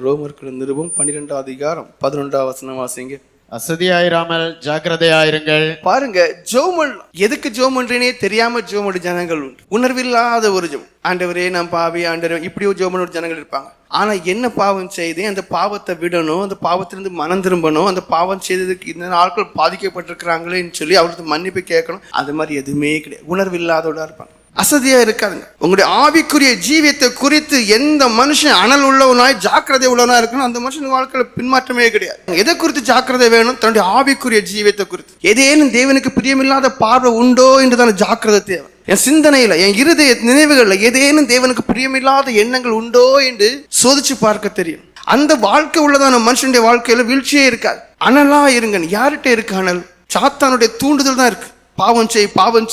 ரோமர்கள் நிருபம் 12 அதிகாரம் 11 வசனம் வாசிங்க. அசதியாயிராமல் ஜாக்கிரதையாயிருங்கள். பாருங்க, ஜோமல் எதுக்கு ஜோமன்றே தெரியாம ஜோமோட ஜனங்கள் உண்டு. உணர்வில்லாத ஒரு ஜோம். ஆண்டவரே நான் பாவி, ஆண்டவர் இப்படியோ ஜோமனோட ஜனங்கள் இருப்பாங்க. ஆனா என்ன பாவம் செய்து அந்த பாவத்தை விடணும், அந்த பாவத்திலிருந்து மனம் திரும்பணும், அந்த பாவம் செய்ததுக்கு இந்த ஆட்கள் பாதிக்கப்பட்டிருக்கிறாங்களேன்னு சொல்லி அவருக்கு மன்னிப்பு கேட்கணும். அது மாதிரி எதுவுமே கிடையாது. உணர்வில்லாதோட இருப்பாங்க, அசதியா இருக்காதுங்க. உங்களுடைய ஆவிக்குரிய ஜீவியத்தை குறித்து எந்த மனுஷன் அனல் உள்ளவனாய் ஜாக்கிரதை உள்ளவனா இருக்கணும், அந்த மனுஷன் வாழ்க்கையில பின்மாற்றமே கிடையாது. எதை குறித்து ஜாக்கிரதை வேணும்? தன்னுடைய ஆவிக்குரிய ஜீவியத்தை குறித்து. ஏதேனும் தேவனுக்கு பிரியமில்லாத பார்வை உண்டோ என்றுதான் ஜாக்கிரதை தேவை. என் சிந்தனையில, என் இருதய நினைவுகள்ல ஏதேனும் தேவனுக்கு பிரியமில்லாத எண்ணங்கள் உண்டோ என்று சோதிச்சு பார்க்க தெரியும். அந்த வாழ்க்கை உள்ளதான மனுஷனுடைய வாழ்க்கையில வீழ்ச்சியே இருக்காது. அனலா இருங்க. யார்கிட்ட இருக்கு அனல்? சாத்தானுடைய தூண்டுதல் தான் இருக்கு. பாவம்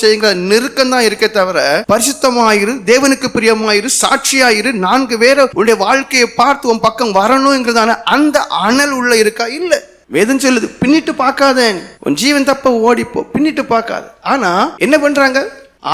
செய்யுங்கிற நெருக்கம் தான் இருக்க தவிர பரிசுத்தமாயிரு, தேவனுக்கு பிரியமாயிரு, சாட்சியாயிரு, 4 பேரை உன்னுடைய வாழ்க்கையை பார்த்து உன் பக்கம் வரணுங்கிறதான அந்த அனல் உள்ள இருக்கா? இல்ல. வேதம் சொல்லுது, பின்னிட்டு பார்க்காத, உன் ஜீவன் தப்ப ஓடிப்போ, பின்னிட்டு பார்க்காத. ஆனா என்ன பண்றாங்க?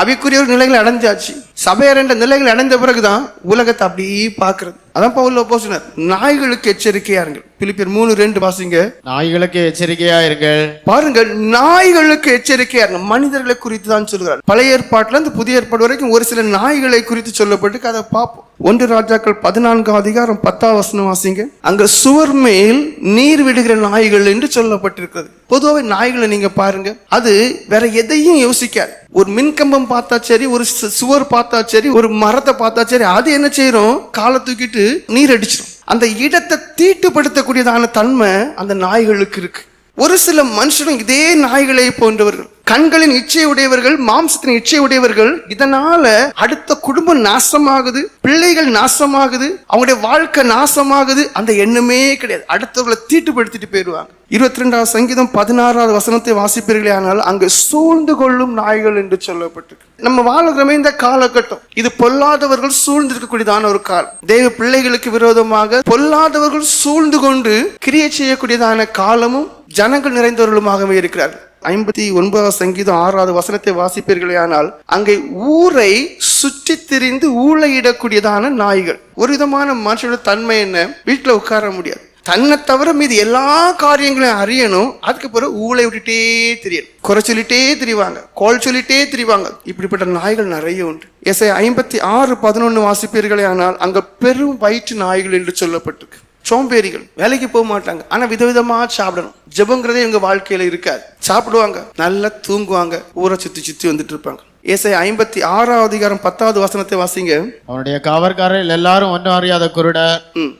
ஆவிக்குரிய ஒரு நிலைகளை அடைஞ்சாச்சு, சபையர் என்ற நிலைகளை அடைந்த பிறகுதான் உலகத்தை அப்படியே பாக்குறது. அதான் பவுல் அப்போஸ்தலர் நாய்களுக்கு எச்சரிக்கையா இருங்கள். பிலிப்பியர் 3:2 வாசிங்க. நாய்களுக்கு எச்சரிக்கையா இருங்கள். பாருங்க, நாய்களுக்கு எச்சரிக்கையா இருங்க. மனிதர்களை குறித்து தான் சொல்கிறார். பழைய ஏற்பாட்டுல இருந்து புதிய ஏற்பாடு வரைக்கும் ஒரு சில நாய்களை குறித்து சொல்லப்பட்டு அதை பார்ப்போம். 1 ராஜாக்கள் 14 அதிகாரம் 10 வசனம் வாசிங்க. அங்க சுவர் மேல் நீர் விடுகிற நாய்கள் என்று சொல்லப்பட்டிருக்கிறது. பொதுவாக நாய்களை நீங்க பாருங்க, அது வேற எதையும் யோசிக்காது. ஒரு மின்கம்பம் பார்த்தா சரி, ஒரு சுவர் பார்த்தா சரி, ஒரு மரத்தை பார்த்தா சரி, அது என்ன செய்யறோம்? காலை தூக்கிட்டு நீர் அடிச்சிடும். அந்த இடத்தை தீட்டுப்படுத்தக்கூடியதான தன்மை அந்த நாய்களுக்கு இருக்கு. ஒரு சில மனுஷனும் இதே நாய்களை போன்றவர்கள், கண்களின் இச்சை உடையவர்கள், மாம்சத்தின் இச்சை உடையவர்கள். இதனால அடுத்த குடும்பம் நாசமாகுது, பிள்ளைகள் நாசமாகுது, அவங்களுடைய வாழ்க்கை நாசமாகுது. அந்த எண்ணமே கிடையாது. அடுத்தவர்களை தீட்டுப்படுத்திட்டு போயிடுவாங்க. 22 சங்கீதம் 16 வசனத்தை வாசிப்பீர்களே ஆனால் அங்கு சூழ்ந்து கொள்ளும் நாய்கள் என்று சொல்லப்பட்டிருக்கு. நம்ம வாழ்கிறமே இந்த காலகட்டம், இது பொல்லாதவர்கள் சூழ்ந்திருக்கக்கூடியதான ஒரு காலம். தேவ பிள்ளைகளுக்கு விரோதமாக பொல்லாதவர்கள் சூழ்ந்து கொண்டு கிரியை செய்யக்கூடியதான காலமும் ஜனங்கள் நிறைந்தவர்களுமாகவே இருக்கிறார்கள். 59 சங்கீதம் 6 வசனத்தை வாசிப்பீர்களே ஆனால் அங்கே ஊரை சுற்றி திரிந்து ஊழையிடக்கூடியதான நாய்கள். ஒரு விதமான மனுஷனோட தன்மை என்ன? வீட்டுல உட்கார முடியாது, தன்னை தவிர மீது எல்லா காரியங்களையும் அறியணும். அதுக்கு பிறகு ஊழை விட்டுட்டே தெரியணும், குறை சொல்லிட்டே திரிவாங்க, கோல் சொல்லிட்டே திரிவாங்க. இப்படிப்பட்ட நாய்கள் நிறைய உண்டு. எஸ்ஐ 56:11 வாசிப்பீர்களே ஆனால் அங்க பெரும் வயிற்று நாய்கள் என்று சொல்லப்பட்டிருக்கு. சோம்பேறிகள், வேலைக்கு போக மாட்டாங்க, ஆனா விதவிதமா சாப்பிடணும். ஜெபங்கிறதே இவங்க வாழ்க்கையில இருக்காது. சாப்பிடுவாங்க, நல்லா தூங்குவாங்க, ஊரை சுத்தி வந்துட்டு இருப்பாங்க. ஏசாயா 56 அதிகாரம் 10 வசனத்தை வாசிங்க. அவனுடைய காவற்காரர்கள் எல்லாரும் ஒன்றும் அறியாத குருட,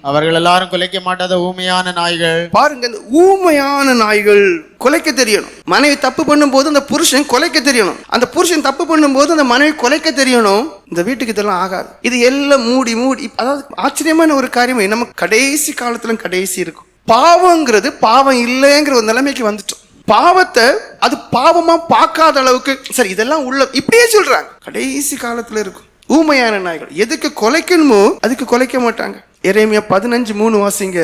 அவர்கள் எல்லாரும் குலைக்க மாட்டாத ஊமையான நாய்கள். பாருங்க, இந்த ஊமையான நாய்கள் கொலைக்க தெரியணும். மனைவி தப்பு பண்ணும் போது அந்த புருஷன் கொலைக்க தெரியணும். அந்த புருஷன் தப்பு பண்ணும் போது அந்த மனைவி கொலைக்க தெரியணும். இந்த வீட்டுக்கு இதெல்லாம் ஆகாது. இது எல்லாம் மூடி அதாவது ஆச்சரியமான ஒரு காரியம். நம்ம கடைசி காலத்துல கடைசி இருக்கும். பாவங்கிறது பாவம் இல்லைங்கிற ஒரு நிலைமைக்கு வந்துட்டோம். பாவத்தை அது பாவமா பார்க்காத அளவுக்கு சரி இதெல்லாம் உள்ள இப்படியே சொல்றாங்க. கடைசி காலத்துல இருக்கும் ஊமையான நாய்கள். எதுக்கு கொலைக்கணுமோ அதுக்கு கொலைக்க மாட்டாங்க. எரேமியா 15:3 வாசிங்க.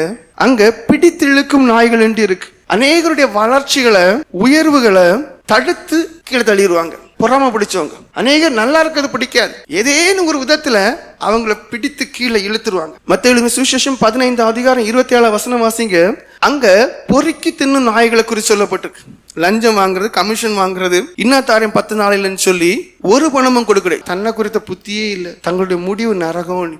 அங்க பிடித்திழுக்கும் நாய்கள் என்று இருக்கு. அநேகருடைய வளர்ச்சிகளை, உயர்வுகளை தடுத்து கீழே தள்ளிடுவாங்க. பொறாம பிடிச்சவங்க அநேகர் நல்லா இருக்கிறது பிடிக்காது, ஏதேனும் ஒரு விதத்துல அவங்களை பிடித்து கீழே இழுத்துருவாங்க. மத்தேயு சுவிசேஷம் 15 அதிகாரம் 27 வசனம் வாசிங்க. அங்க பொறுக்கி தின்னும் நாய்களை குறித்து சொல்லப்பட்டிருக்கு. லஞ்சம் வாங்குறது, கமிஷன் வாங்குறது, இன்னத்தாரையும் 10 நாளில்னு சொல்லி ஒரு பணமும் கொடுக்கல. தன்னை குறித்த புத்தியே இல்லை. தங்களுடைய முடிவு நரகம்.